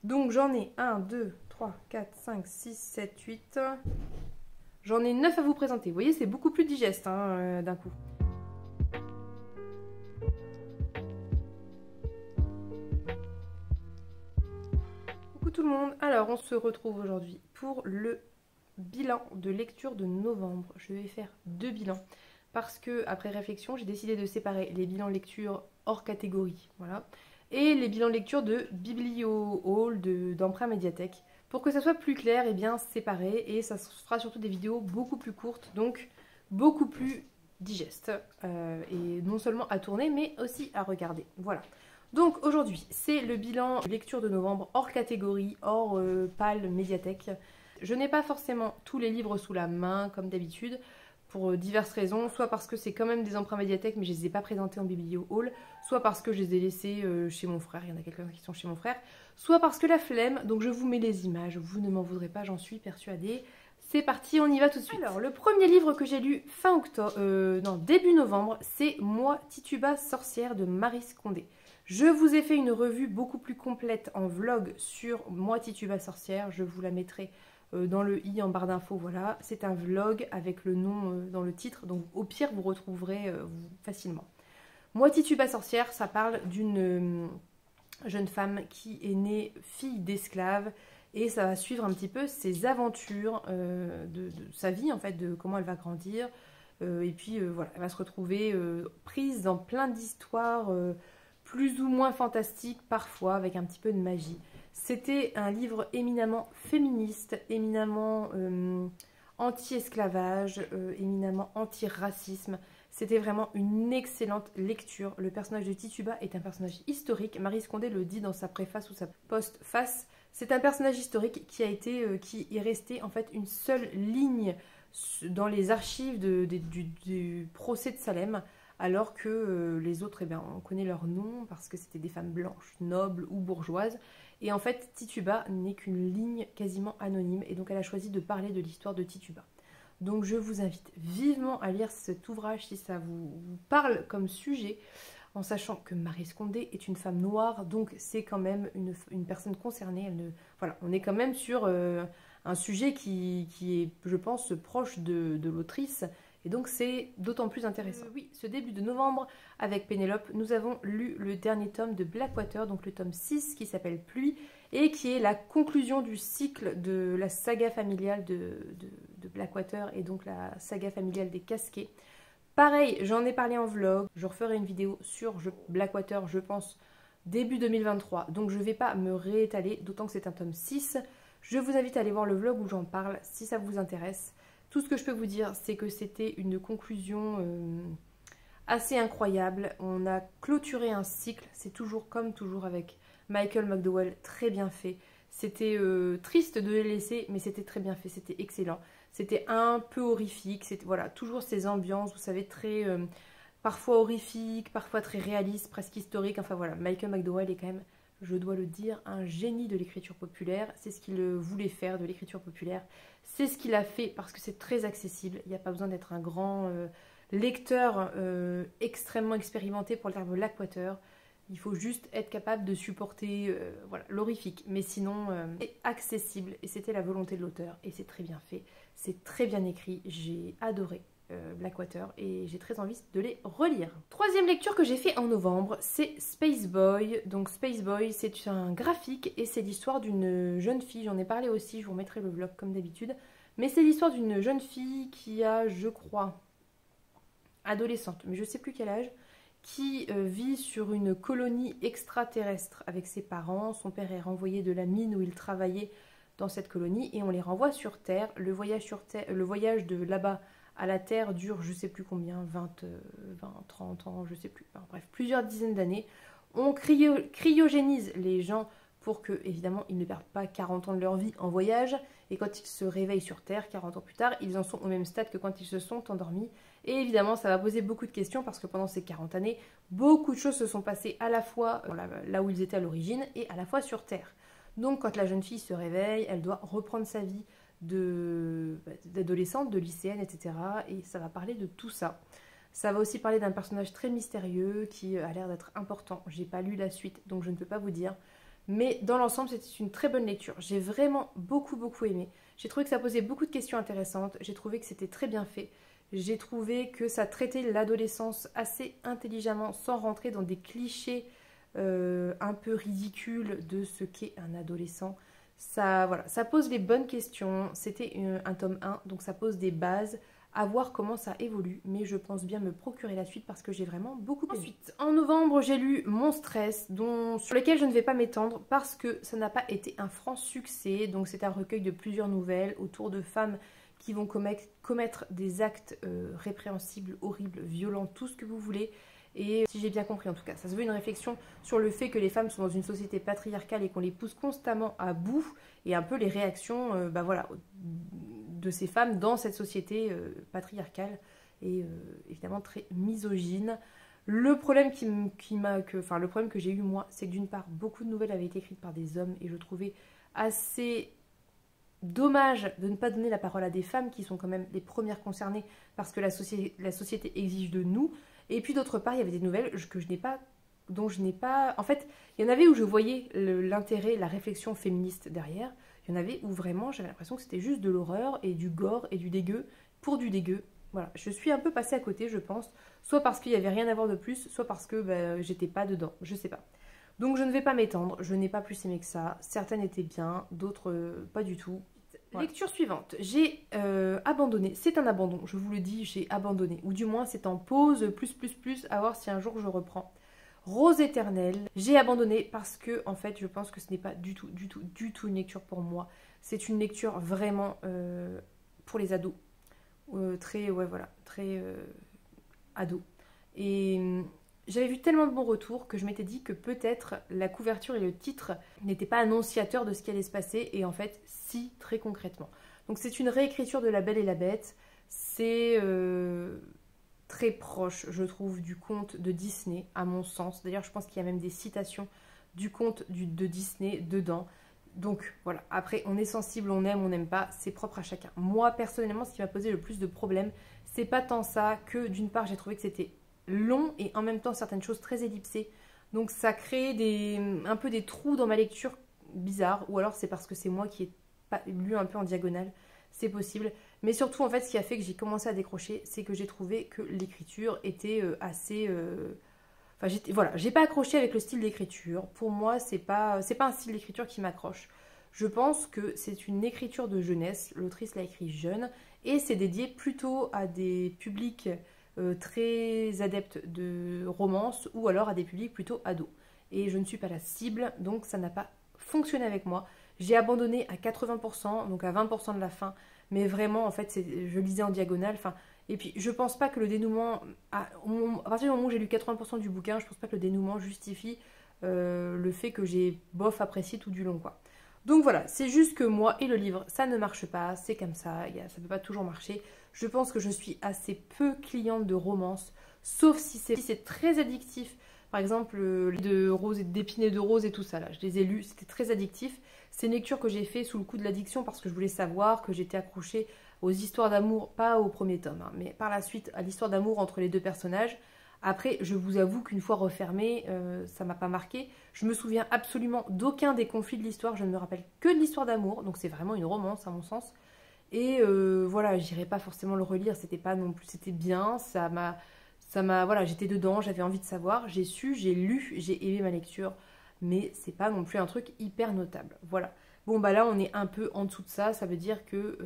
Donc j'en ai 1, 2, 3, 4, 5, 6, 7, 8. J'en ai 9 à vous présenter. Vous voyez, c'est beaucoup plus digeste hein, d'un coup. Coucou tout le monde. Alors, on se retrouve aujourd'hui pour le bilan de lecture de novembre. Je vais faire 2 bilans parce que, après réflexion, j'ai décidé de séparer les bilans lecture hors catégorie, voilà, et les bilans lecture de Biblio Hall, d'Emprunt Médiathèque. Pour que ça soit plus clair, et bien séparé, et ça sera surtout des vidéos beaucoup plus courtes, donc beaucoup plus digestes, et non seulement à tourner, mais aussi à regarder. Voilà. Donc aujourd'hui, c'est le bilan lecture de novembre hors catégorie, hors PAL Médiathèque. Je n'ai pas forcément tous les livres sous la main, comme d'habitude, pour diverses raisons, soit parce que c'est quand même des emprunts médiathèques, mais je ne les ai pas présentés en Biblio Hall, soit parce que je les ai laissés chez mon frère, il y en a quelques-uns qui sont chez mon frère, soit parce que la flemme, donc je vous mets les images, vous ne m'en voudrez pas, j'en suis persuadée. C'est parti, on y va tout de suite. Alors, le premier livre que j'ai lu fin octobre, non, début novembre, c'est Moi, Tituba, sorcière de Maryse Condé. Je vous ai fait une revue beaucoup plus complète en vlog sur Moi, Tituba, sorcière, je vous la mettrai dans le i en barre d'infos, voilà. C'est un vlog avec le nom dans le titre, donc au pire vous retrouverez facilement. Moi, Tituba sorcière, ça parle d'une jeune femme qui est née fille d'esclave et ça va suivre un petit peu ses aventures de sa vie, en fait, de comment elle va grandir. Et puis voilà, elle va se retrouver prise dans plein d'histoires plus ou moins fantastiques, parfois avec un petit peu de magie. C'était un livre éminemment féministe, éminemment anti-esclavage, éminemment anti-racisme. C'était vraiment une excellente lecture. Le personnage de Tituba est un personnage historique. Maryse Condé le dit dans sa préface ou sa postface. C'est un personnage historique qui est resté en fait une seule ligne dans les archives du procès de Salem, alors que les autres, eh bien, on connaît leur nom parce que c'était des femmes blanches, nobles ou bourgeoises. Et en fait, Tituba n'est qu'une ligne quasiment anonyme, et donc elle a choisi de parler de l'histoire de Tituba. Donc je vous invite vivement à lire cet ouvrage si ça vous parle comme sujet, en sachant que Maryse Condé est une femme noire, donc c'est quand même une personne concernée. Voilà, on est quand même sur un sujet qui est, je pense, proche de l'autrice, et donc c'est d'autant plus intéressant. Oui, ce début de novembre, avec Pénélope, nous avons lu le dernier tome de Blackwater, donc le tome 6 qui s'appelle Pluie, et qui est la conclusion du cycle de la saga familiale de Blackwater, et donc la saga familiale des Casquets. Pareil, j'en ai parlé en vlog, je referai une vidéo sur Blackwater, je pense, début 2023, donc je ne vais pas me réétaler, d'autant que c'est un tome 6. Je vous invite à aller voir le vlog où j'en parle, si ça vous intéresse. Tout ce que je peux vous dire, c'est que c'était une conclusion assez incroyable. On a clôturé un cycle, c'est toujours comme toujours avec Michael McDowell, très bien fait. C'était triste de les laisser, mais c'était très bien fait, c'était excellent. C'était un peu horrifique, c'était voilà, toujours ces ambiances, vous savez, très parfois horrifiques, parfois très réalistes, presque historiques. Enfin voilà, Michael McDowell est quand même, je dois le dire, un génie de l'écriture populaire. C'est ce qu'il voulait faire, de l'écriture populaire. C'est ce qu'il a fait parce que c'est très accessible. Il n'y a pas besoin d'être un grand lecteur extrêmement expérimenté pour lire Blackwater. Il faut juste être capable de supporter voilà, l'horrifique. Mais sinon, c'est accessible et c'était la volonté de l'auteur. Et c'est très bien fait, c'est très bien écrit. J'ai adoré Blackwater et j'ai très envie de les relire. Troisième lecture que j'ai fait en novembre, c'est Space Boy. Donc Space Boy, c'est un graphique et c'est l'histoire d'une jeune fille. J'en ai parlé aussi, je vous remettrai le vlog comme d'habitude. Mais c'est l'histoire d'une jeune fille qui a, je crois, adolescente, mais je ne sais plus quel âge, qui vit sur une colonie extraterrestre avec ses parents. Son père est renvoyé de la mine où il travaillait dans cette colonie et on les renvoie sur Terre. Le voyage de là-bas à la Terre dure je ne sais plus combien, 20, 30 ans, je ne sais plus. Enfin, bref, plusieurs dizaines d'années. On cryogénise les gens pour que, évidemment, ils ne perdent pas 40 ans de leur vie en voyage. Et quand ils se réveillent sur Terre, 40 ans plus tard, ils en sont au même stade que quand ils se sont endormis. Et évidemment, ça va poser beaucoup de questions parce que pendant ces 40 années, beaucoup de choses se sont passées à la fois là où ils étaient à l'origine et à la fois sur Terre. Donc quand la jeune fille se réveille, elle doit reprendre sa vie d'adolescente, de lycéenne, etc. Et ça va parler de tout ça. Ça va aussi parler d'un personnage très mystérieux qui a l'air d'être important. J'ai pas lu la suite, donc je ne peux pas vous dire. Mais dans l'ensemble, c'était une très bonne lecture. J'ai vraiment beaucoup aimé. J'ai trouvé que ça posait beaucoup de questions intéressantes. J'ai trouvé que c'était très bien fait. J'ai trouvé que ça traitait l'adolescence assez intelligemment sans rentrer dans des clichés un peu ridicules de ce qu'est un adolescent. Ça, voilà, ça pose les bonnes questions. C'était un tome 1, donc ça pose des bases. À voir comment ça évolue, mais je pense bien me procurer la suite parce que j'ai vraiment beaucoup aimé. Ensuite, en novembre, j'ai lu Mon Stress, sur lequel je ne vais pas m'étendre parce que ça n'a pas été un franc succès. Donc c'est un recueil de plusieurs nouvelles autour de femmes qui vont commettre des actes répréhensibles, horribles, violents, tout ce que vous voulez. Et si j'ai bien compris en tout cas, ça se veut une réflexion sur le fait que les femmes sont dans une société patriarcale et qu'on les pousse constamment à bout et un peu les réactions voilà, de ces femmes dans cette société patriarcale et évidemment très misogyne. Le problème le problème que j'ai eu moi, c'est que d'une part, beaucoup de nouvelles avaient été écrites par des hommes et je trouvais assez dommage de ne pas donner la parole à des femmes qui sont quand même les premières concernées parce que la société exige de nous. Et puis d'autre part, il y avait des nouvelles dont je n'ai pas... En fait, il y en avait où je voyais l'intérêt, la réflexion féministe derrière. Il y en avait où vraiment j'avais l'impression que c'était juste de l'horreur et du gore et du dégueu pour du dégueu. Voilà, je suis un peu passée à côté, je pense. Soit parce qu'il n'y avait rien à voir de plus, soit parce que j'étais pas dedans, je sais pas. Donc je ne vais pas m'étendre, je n'ai pas plus aimé que ça. Certaines étaient bien, d'autres pas du tout. Voilà. Lecture suivante, j'ai abandonné, c'est un abandon, je vous le dis, j'ai abandonné. Ou du moins c'est en pause, plus, à voir si un jour je reprends. Rose éternelle, j'ai abandonné parce que en fait je pense que ce n'est pas du tout une lecture pour moi. C'est une lecture vraiment pour les ados. Très ado. Et j'avais vu tellement de bons retours que je m'étais dit que peut-être la couverture et le titre n'étaient pas annonciateurs de ce qui allait se passer, et en fait, si, très concrètement. Donc c'est une réécriture de La Belle et la Bête, c'est très proche, je trouve, du conte de Disney, à mon sens. D'ailleurs, je pense qu'il y a même des citations du conte de Disney dedans. Donc voilà, après, on est sensible, on n'aime pas, c'est propre à chacun. Moi, personnellement, ce qui m'a posé le plus de problèmes, c'est pas tant ça que, d'une part, j'ai trouvé que c'était long et en même temps certaines choses très ellipsées. Donc ça crée un peu des trous dans ma lecture bizarre, ou alors c'est parce que c'est moi qui ai pas lu un peu en diagonale, c'est possible. Mais surtout en fait ce qui a fait que j'ai commencé à décrocher, c'est que j'ai trouvé que l'écriture était assez... Enfin j'ai pas accroché avec le style d'écriture. Pour moi c'est pas un style d'écriture qui m'accroche. Je pense que c'est une écriture de jeunesse, l'autrice l'a écrit jeune, et c'est dédié plutôt à des publics très adeptes de romance ou alors à des publics plutôt ados. Et je ne suis pas la cible, donc ça n'a pas fonctionné avec moi. J'ai abandonné à 80%, donc à 20% de la fin, mais vraiment en fait je lisais en diagonale. Enfin, et puis je pense pas que le dénouement, à partir du moment où j'ai lu 80% du bouquin, je pense pas que le dénouement justifie le fait que j'ai bof apprécié tout du long quoi. Donc voilà, c'est juste que moi et le livre, ça ne marche pas, c'est comme ça, ça peut pas toujours marcher. Je pense que je suis assez peu cliente de romance, sauf si c'est très addictif. Par exemple, de rose et d'épines et de rose et tout ça, là, je les ai lus, c'était très addictif. C'est une lecture que j'ai fait sous le coup de l'addiction parce que je voulais savoir, que j'étais accrochée aux histoires d'amour, pas au premier tome, hein, mais par la suite à l'histoire d'amour entre les deux personnages. Après, je vous avoue qu'une fois refermée, ça m'a pas marqué. Je me souviens absolument d'aucun des conflits de l'histoire. Je ne me rappelle que de l'histoire d'amour. Donc c'est vraiment une romance à mon sens. Et voilà, j'irai pas forcément le relire. C'était pas non plus, c'était bien. Voilà, j'étais dedans. J'avais envie de savoir. J'ai su, j'ai lu, j'ai aimé ma lecture. Mais c'est pas non plus un truc hyper notable. Voilà. Bon bah là on est un peu en dessous de ça, ça veut dire que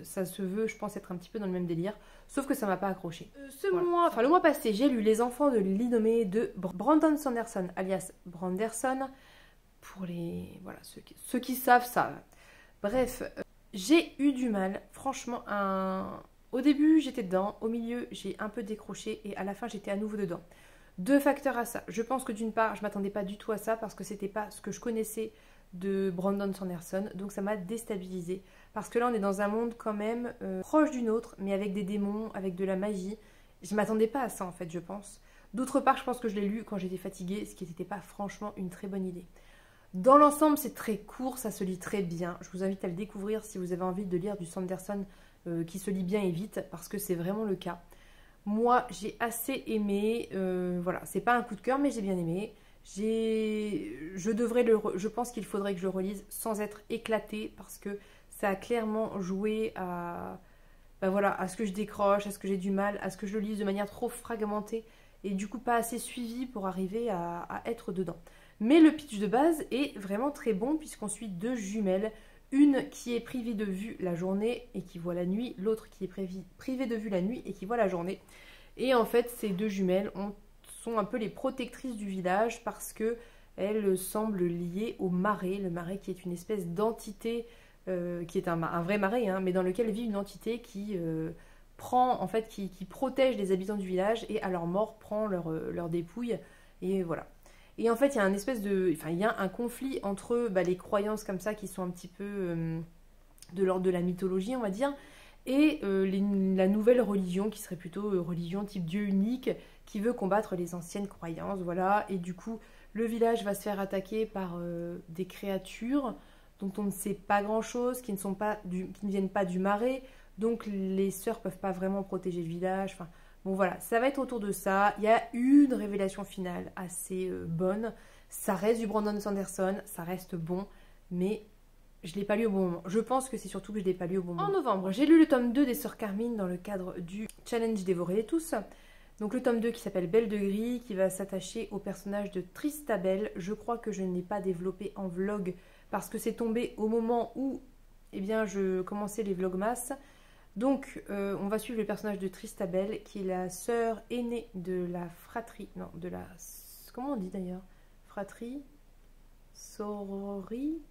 ça se veut, je pense, être un petit peu dans le même délire, sauf que ça m'a pas accroché. Le mois passé, j'ai lu Les Enfants de l'innommé de Brandon Sanderson, alias Branderson, pour voilà, ceux qui savent. Bref, j'ai eu du mal, franchement, au début j'étais dedans, au milieu j'ai un peu décroché et à la fin j'étais à nouveau dedans. Deux facteurs à ça. Je pense que d'une part, je m'attendais pas du tout à ça parce que c'était pas ce que je connaissais de Brandon Sanderson, donc ça m'a déstabilisée parce que là on est dans un monde quand même proche du nôtre, mais avec des démons, avec de la magie. Je m'attendais pas à ça en fait, je pense. D'autre part, je pense que je l'ai lu quand j'étais fatiguée, ce qui n'était pas franchement une très bonne idée. Dans l'ensemble, c'est très court, ça se lit très bien. Je vous invite à le découvrir si vous avez envie de lire du Sanderson qui se lit bien et vite, parce que c'est vraiment le cas. Moi, j'ai assez aimé, voilà, c'est pas un coup de cœur, mais j'ai bien aimé. Je pense qu'il faudrait que je le relise sans être éclatée parce que ça a clairement joué à, ben voilà, à ce que je décroche, à ce que j'ai du mal, à ce que je le lise de manière trop fragmentée et du coup pas assez suivie pour arriver à être dedans. Mais le pitch de base est vraiment très bon puisqu'on suit deux jumelles, une qui est privée de vue la journée et qui voit la nuit, l'autre qui est privée de vue la nuit et qui voit la journée. Et en fait, ces deux jumelles sont un peu les protectrices du village parce que elles semblent liées au marais, le marais qui est une espèce d'entité, qui est un vrai marais, hein, mais dans lequel vit une entité qui prend, en fait, qui protège les habitants du village et à leur mort prend leur dépouille. Et voilà. Et en fait, il y a il y a un conflit entre les croyances comme ça qui sont un petit peu de l'ordre de la mythologie, on va dire, et la nouvelle religion qui serait plutôt religion type Dieu unique qui veut combattre les anciennes croyances, voilà. Et du coup, le village va se faire attaquer par des créatures dont on ne sait pas grand-chose, qui ne viennent pas du marais, donc les sœurs peuvent pas vraiment protéger le village. Enfin, bon voilà, ça va être autour de ça. Il y a une révélation finale assez bonne. Ça reste du Brandon Sanderson, ça reste bon, mais je ne l'ai pas lu au bon moment. Je pense que c'est surtout que je ne l'ai pas lu au bon moment. En novembre, j'ai lu le tome 2 des Sœurs Carmine dans le cadre du challenge Dévorer tous. Donc le tome 2 qui s'appelle Belle de Gris, qui va s'attacher au personnage de Tristabelle. Je crois que je ne l'ai pas développé en vlog parce que c'est tombé au moment où je commençais les vlogmas. Donc on va suivre le personnage de Tristabelle qui est la sœur aînée de la fratrie. Non, de la... Comment on dit d'ailleurs? Fratrie? Sororie?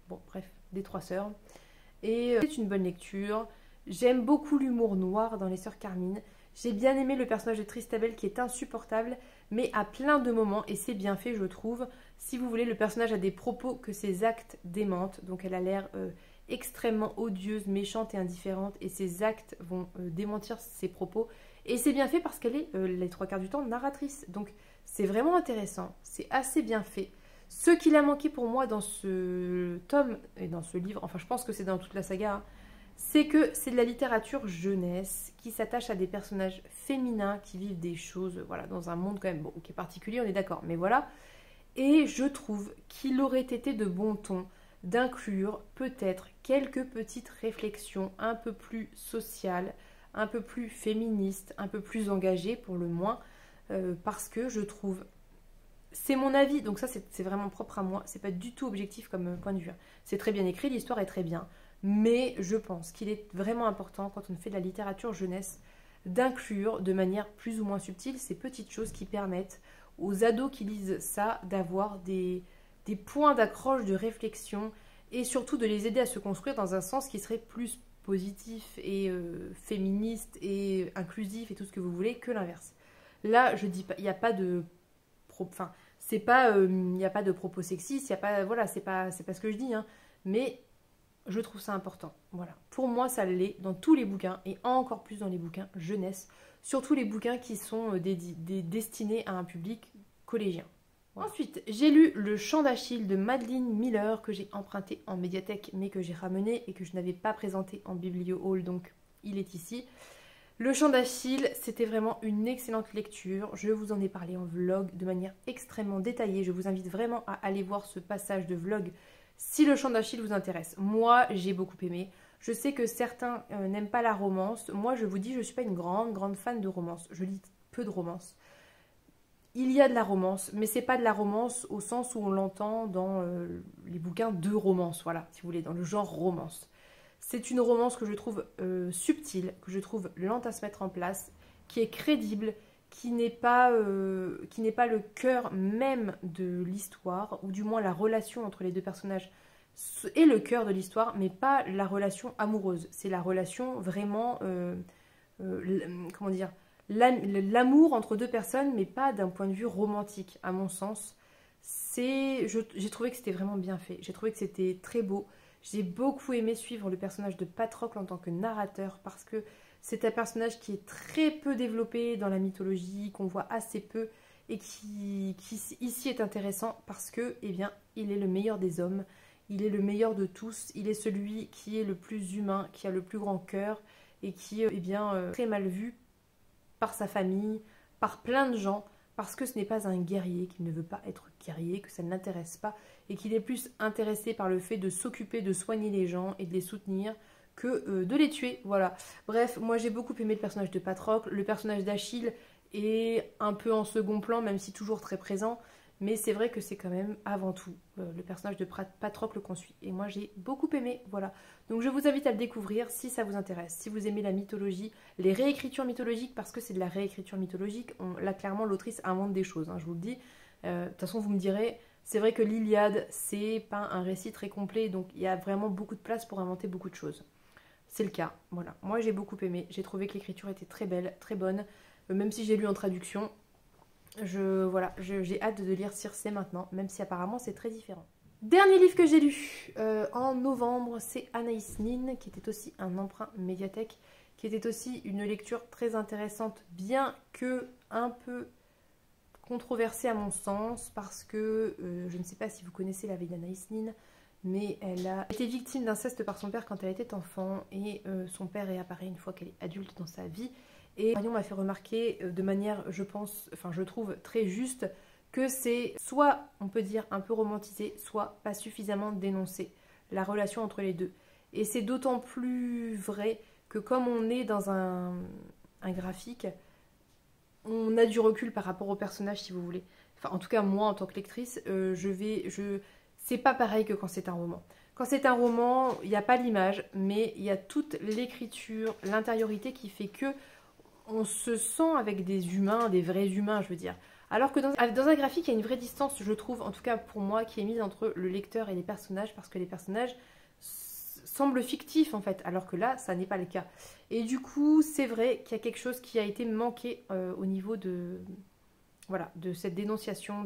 Bon, bref, des trois sœurs. Et c'est une bonne lecture. J'aime beaucoup l'humour noir dans les Sœurs Carmine. J'ai bien aimé le personnage de Tristabelle qui est insupportable, mais à plein de moments, et c'est bien fait, je trouve. Si vous voulez, le personnage a des propos que ses actes démentent. Donc elle a l'air extrêmement odieuse, méchante et indifférente, et ses actes vont démentir ses propos. Et c'est bien fait parce qu'elle est, les trois quarts du temps, narratrice. Donc c'est vraiment intéressant. C'est assez bien fait. Ce qu'il a manqué pour moi dans ce tome et dans ce livre, enfin je pense que c'est dans toute la saga, hein, c'est que c'est de la littérature jeunesse qui s'attache à des personnages féminins qui vivent des choses, voilà, dans un monde quand même, bon, qui est particulier, on est d'accord, mais voilà. Et je trouve qu'il aurait été de bon ton d'inclure peut-être quelques petites réflexions un peu plus sociales, un peu plus féministes, un peu plus engagées pour le moins, parce que je trouve... C'est mon avis, donc ça c'est vraiment propre à moi, c'est pas du tout objectif comme point de vue. C'est très bien écrit, l'histoire est très bien, mais je pense qu'il est vraiment important quand on fait de la littérature jeunesse d'inclure de manière plus ou moins subtile ces petites choses qui permettent aux ados qui lisent ça d'avoir des points d'accroche, de réflexion et surtout de les aider à se construire dans un sens qui serait plus positif et féministe et inclusif et tout ce que vous voulez que l'inverse. Là, je dis pas, il n'y a pas de... Enfin, c'est pas, il n'y a pas de propos sexistes, il y a pas, voilà, c'est pas ce que je dis, hein, mais je trouve ça important. Voilà, pour moi, ça l'est dans tous les bouquins et encore plus dans les bouquins jeunesse, surtout les bouquins qui sont destinés à un public collégien. Voilà. Ensuite, j'ai lu Le Chant d'Achille de Madeline Miller que j'ai emprunté en médiathèque, mais que j'ai ramené et que je n'avais pas présenté en biblio hall, donc il est ici. Le Chant d'Achille, c'était vraiment une excellente lecture. Je vous en ai parlé en vlog de manière extrêmement détaillée. Je vous invite vraiment à aller voir ce passage de vlog si le Chant d'Achille vous intéresse. Moi, j'ai beaucoup aimé. Je sais que certains n'aiment pas la romance. Moi, je vous dis, je ne suis pas une grande fan de romance. Je lis peu de romance. Il y a de la romance, mais c'est pas de la romance au sens où on l'entend dans les bouquins de romance, voilà, si vous voulez, dans le genre romance. C'est une romance que je trouve subtile, que je trouve lente à se mettre en place, qui est crédible, qui n'est pas le cœur même de l'histoire, ou du moins la relation entre les deux personnages est le cœur de l'histoire, mais pas la relation amoureuse. C'est la relation vraiment, comment dire, l'amour entre deux personnes, mais pas d'un point de vue romantique, à mon sens. J'ai trouvé que c'était vraiment bien fait, j'ai trouvé que c'était très beau. J'ai beaucoup aimé suivre le personnage de Patrocle en tant que narrateur parce que c'est un personnage qui est très peu développé dans la mythologie, qu'on voit assez peu et qui ici est intéressant parce que, eh bien, il est le meilleur des hommes, il est le meilleur de tous, il est celui qui est le plus humain, qui a le plus grand cœur et qui est, très mal vu par sa famille, par plein de gens, parce que ce n'est pas un guerrier, qu'il ne veut pas être guerrier, que ça ne l'intéresse pas, et qu'il est plus intéressé par le fait de s'occuper, de soigner les gens et de les soutenir, que de les tuer, voilà. Bref, moi j'ai beaucoup aimé le personnage de Patrocle, le personnage d'Achille est un peu en second plan, même si toujours très présent, mais c'est vrai que c'est quand même avant tout le personnage de Patrocle qu'on suit, et moi j'ai beaucoup aimé, voilà. Donc je vous invite à le découvrir si ça vous intéresse, si vous aimez la mythologie, les réécritures mythologiques, parce que c'est de la réécriture mythologique, là clairement l'autrice invente des choses, hein, je vous le dis. De toute façon vous me direz, c'est vrai que l'Iliade c'est pas un récit très complet, donc il y a vraiment beaucoup de place pour inventer beaucoup de choses. C'est le cas, voilà. Moi j'ai beaucoup aimé, j'ai trouvé que l'écriture était très belle, très bonne, même si j'ai lu en traduction. Voilà, j'ai hâte de lire Circé maintenant, même si apparemment c'est très différent. Dernier livre que j'ai lu en novembre, c'est Anaïs Nin, qui était aussi un emprunt médiathèque, qui était aussi une lecture très intéressante, bien que un peu controversée à mon sens, parce que je ne sais pas si vous connaissez la vie d'Anaïs Nin, mais elle a été victime d'inceste par son père quand elle était enfant, et son père réapparaît une fois qu'elle est adulte dans sa vie. Et Marion m'a fait remarquer de manière, je pense, enfin je trouve très juste, que c'est soit, on peut dire, un peu romantisé, soit pas suffisamment dénoncé, la relation entre les deux. Et c'est d'autant plus vrai que comme on est dans un graphique, on a du recul par rapport au personnage, si vous voulez. Enfin, en tout cas, moi, en tant que lectrice, c'est pas pareil que quand c'est un roman. Quand c'est un roman, il n'y a pas l'image, mais il y a toute l'écriture, l'intériorité qui fait que on se sent avec des humains, des vrais humains, je veux dire. Alors que dans un graphique, il y a une vraie distance, je trouve, en tout cas pour moi, qui est mise entre le lecteur et les personnages, parce que les personnages semblent fictifs, en fait, alors que là, ça n'est pas le cas. Et du coup, c'est vrai qu'il y a quelque chose qui a été manqué au niveau de, voilà, de cette dénonciation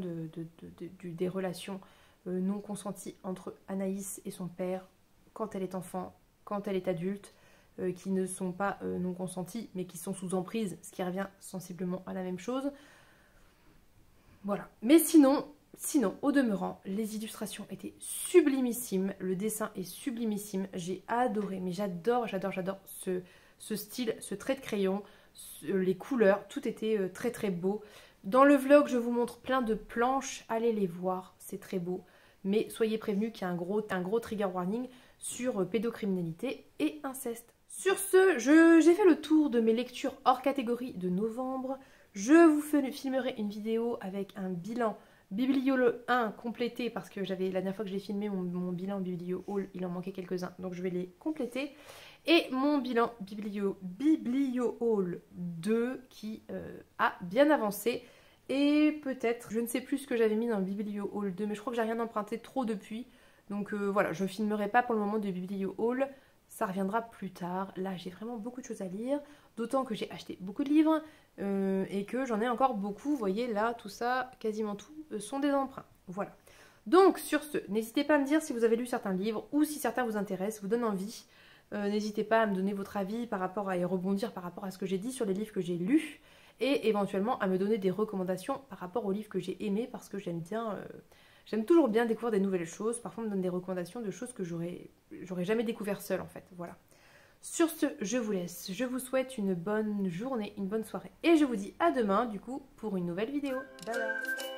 des relations non consenties entre Anaïs et son père, quand elle est enfant, quand elle est adulte, qui ne sont pas non consentis, mais qui sont sous emprise, ce qui revient sensiblement à la même chose. Voilà. Mais sinon, au demeurant, les illustrations étaient sublimissimes, le dessin est sublimissime, j'ai adoré, mais j'adore ce style, ce trait de crayon, les couleurs, tout était très très beau. Dans le vlog, je vous montre plein de planches, allez les voir, c'est très beau, mais soyez prévenus qu'il y a un gros trigger warning sur pédocriminalité et inceste. Sur ce, j'ai fait le tour de mes lectures hors catégorie de novembre. Je vous filmerai une vidéo avec un bilan Biblio 1 complété, parce que la dernière fois que j'ai filmé mon bilan Biblio Haul, il en manquait quelques-uns, donc je vais les compléter. Et mon bilan Biblio Haul 2 qui a bien avancé. Et peut-être, je ne sais plus ce que j'avais mis dans Biblio Haul 2, mais je crois que j'ai rien emprunté trop depuis. Donc voilà, je ne filmerai pas pour le moment de Biblio Haul. Ça reviendra plus tard. Là, j'ai vraiment beaucoup de choses à lire. D'autant que j'ai acheté beaucoup de livres et que j'en ai encore beaucoup. Vous voyez, là, tout ça, quasiment tout, sont des emprunts. Voilà. Donc, sur ce, n'hésitez pas à me dire si vous avez lu certains livres ou si certains vous intéressent, vous donnent envie. N'hésitez pas à me donner votre avis par rapport à, et rebondir par rapport à ce que j'ai dit sur les livres que j'ai lus. Et éventuellement à me donner des recommandations par rapport aux livres que j'ai aimés, parce que j'aime bien... J'aime toujours bien découvrir des nouvelles choses. Parfois, on me donne des recommandations de choses que j'aurais jamais découvert seule, en fait. Voilà. Sur ce, je vous laisse. Je vous souhaite une bonne journée, une bonne soirée. Et je vous dis à demain, du coup, pour une nouvelle vidéo. Bye bye.